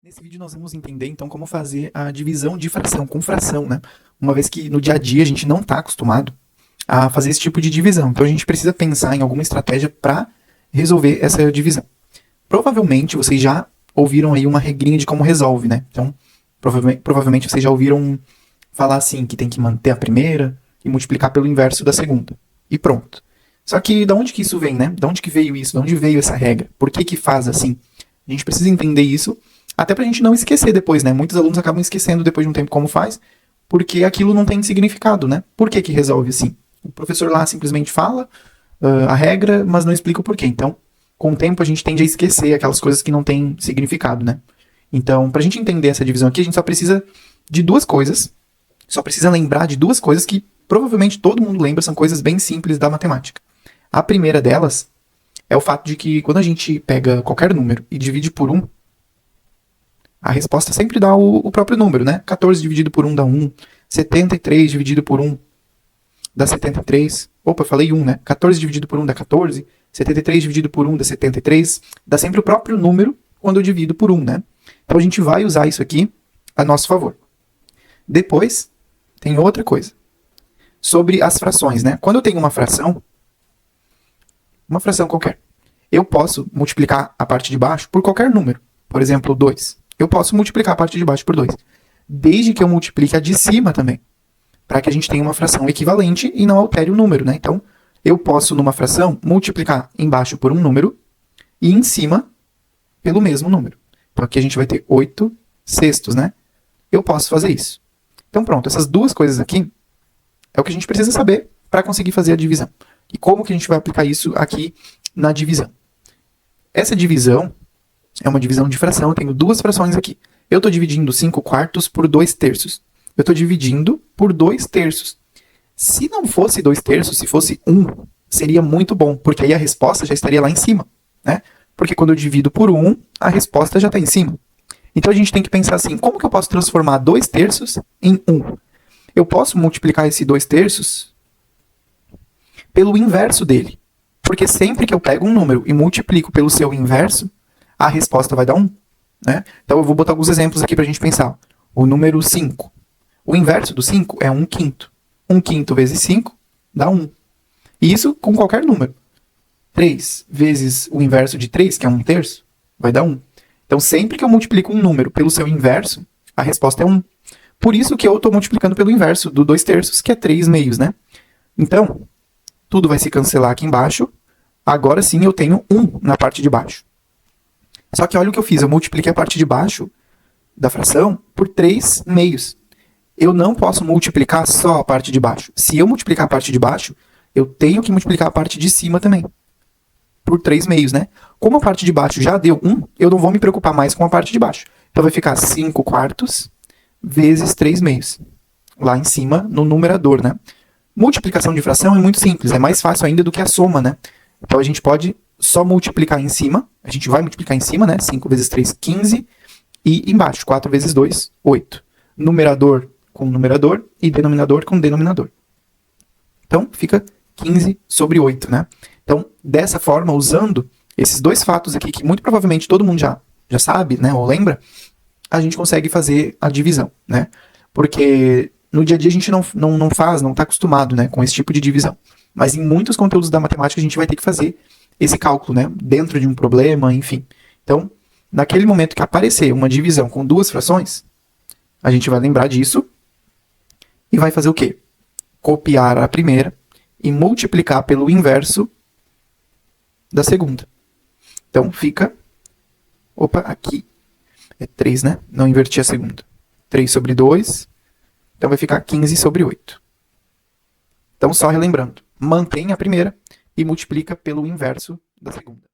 Nesse vídeo nós vamos entender então como fazer a divisão de fração com fração, né? Uma vez que no dia a dia a gente não está acostumado a fazer esse tipo de divisão. Então a gente precisa pensar em alguma estratégia para resolver essa divisão. Provavelmente vocês já ouviram aí uma regrinha de como resolve, né? Então provavelmente vocês já ouviram falar assim, que tem que manter a primeira e multiplicar pelo inverso da segunda. E pronto. Só que da onde que isso vem, né? Da onde que veio isso? Da onde veio essa regra? Por que que faz assim? A gente precisa entender isso até pra gente não esquecer depois, né? Muitos alunos acabam esquecendo depois de um tempo como faz, porque aquilo não tem significado, né? Por que que resolve assim? O professor lá simplesmente fala a regra, mas não explica o porquê. Então, com o tempo a gente tende a esquecer aquelas coisas que não têm significado, né? Então, pra gente entender essa divisão aqui, a gente só precisa de duas coisas. Só precisa lembrar de duas coisas que provavelmente todo mundo lembra, são coisas bem simples da matemática. A primeira delas é o fato de que quando a gente pega qualquer número e divide por 1, a resposta sempre dá o próprio número, né? 14 dividido por 1 dá 1. 73 dividido por 1 dá 73. Opa, falei 1, né? 14 dividido por 1 dá 14. 73 dividido por 1 dá 73. Dá sempre o próprio número quando eu divido por 1, né? Então a gente vai usar isso aqui a nosso favor. Depois, tem outra coisa. Sobre as frações, né? Quando eu tenho uma fração qualquer, eu posso multiplicar a parte de baixo por qualquer número. Por exemplo, 2. Eu posso multiplicar a parte de baixo por 2. Desde que eu multiplique a de cima também. Para que a gente tenha uma fração equivalente e não altere o número, né? Então, eu posso, numa fração, multiplicar embaixo por um número e em cima pelo mesmo número. Então, aqui a gente vai ter 8 sextos, né? Eu posso fazer isso. Então, pronto. Essas duas coisas aqui é o que a gente precisa saber para conseguir fazer a divisão. E como que a gente vai aplicar isso aqui na divisão? Essa divisão é uma divisão de fração. Eu tenho duas frações aqui. Eu estou dividindo 5 quartos por 2 terços. Eu estou dividindo por 2 terços. Se não fosse 2 terços, se fosse 1, seria muito bom, porque aí a resposta já estaria lá em cima, né? Porque quando eu divido por 1, a resposta já está em cima. Então a gente tem que pensar assim, como que eu posso transformar 2 terços em 1? Eu posso multiplicar esse 2 terços pelo inverso dele. Porque sempre que eu pego um número e multiplico pelo seu inverso, a resposta vai dar 1. Né? Então eu vou botar alguns exemplos aqui para a gente pensar. O número 5. O inverso do 5 é 1 quinto. 1 quinto vezes 5 dá 1. E isso com qualquer número. 3 vezes o inverso de 3, que é 1 terço, vai dar 1. Então sempre que eu multiplico um número pelo seu inverso, a resposta é 1. Por isso que eu estou multiplicando pelo inverso do 2 terços, que é 3 meios, né? Então, tudo vai se cancelar aqui embaixo. Agora sim eu tenho 1 na parte de baixo. Só que olha o que eu fiz, eu multipliquei a parte de baixo da fração por 3 meios. Eu não posso multiplicar só a parte de baixo. Se eu multiplicar a parte de baixo, eu tenho que multiplicar a parte de cima também. Por 3 meios, né? Como a parte de baixo já deu 1, eu não vou me preocupar mais com a parte de baixo. Então vai ficar 5 quartos vezes 3 meios. Lá em cima, no numerador, né? Multiplicação de fração é muito simples, é mais fácil ainda do que a soma, né? Então a gente pode só multiplicar em cima, a gente vai multiplicar em cima, né? 5 vezes 3, 15, e embaixo, 4 vezes 2, 8. Numerador com numerador e denominador com denominador. Então fica 15 sobre 8, né? Então, dessa forma, usando esses dois fatos aqui, que muito provavelmente todo mundo já sabe, né, ou lembra, a gente consegue fazer a divisão, né? Porque no dia a dia a gente não faz, não está acostumado, né, com esse tipo de divisão. Mas em muitos conteúdos da matemática a gente vai ter que fazer esse cálculo, né, dentro de um problema, enfim. Então, naquele momento que aparecer uma divisão com duas frações, a gente vai lembrar disso e vai fazer o quê? Copiar a primeira e multiplicar pelo inverso da segunda. Então, fica... Opa, aqui é 3, né? Não inverti a segunda. 3 sobre 2. Então, vai ficar 15 sobre 8. Então, só relembrando. Mantém a primeira e multiplica pelo inverso da segunda.